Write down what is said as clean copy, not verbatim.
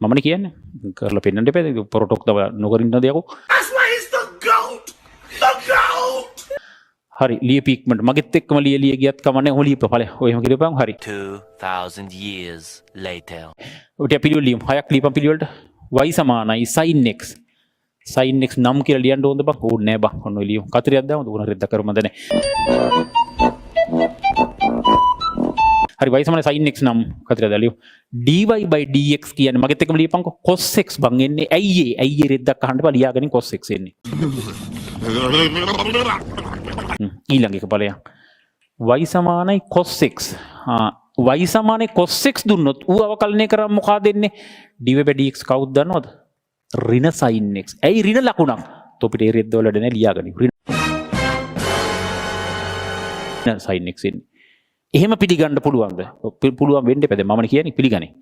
මමනේ කියන්නේ. කරලා පෙන්නන්න එපා. පොරොටොක් තව නොකරින්න දෙයක්ෝ. That's why he's the GOAT! The GOAT! හරි ලියපු ඉක්මනට මගෙත් එක්කම ලිය ගියත් කමන්නේ ඔය ලියපුවා ඵලය. ඔය එහෙම කියලපන් හරි. 2000 years later. ඔය පිළිවෙල ලියමු. හයක් ලියපන් පිළිවෙලට. y සමානයි sin x. sin x නම් කියලා ලියන්න ඕනද බං? ඕනේ නෑ බං. ඔන්න ඔය ලියමු. කතරයක් දාමුද? උන රෙද්ද කරු මන්ද නෑ. හරි y සමානයි sin x නම් කතරයක් දාලියු. dy by dx කියන්නේ මගෙත් එක්කම ලියපන්කො cos x බං එන්නේ. ඇයි රෙද්දක් අහන්න බා ලියාගනින් cos x එන්නේ. ඊළඟ එක බලයන් y සමානයි cos x y සමානයි cos x දුන්නොත් ඌ අවකලනය කරා මොකා දෙන්නේ dy by dx කවුද දන්නවද ඍණ sin x ඇයි ඍණ ලකුණක් තොපිට ඒ රෙද්ද වලට නෑ ලියාගනි ඍණ sin x එන්නේ එහෙම පිළිගන්න පුළුවන්ද පුළුවන් වෙන්න එපා දැන් මමනේ කියන්නේ පිළිගන්නේ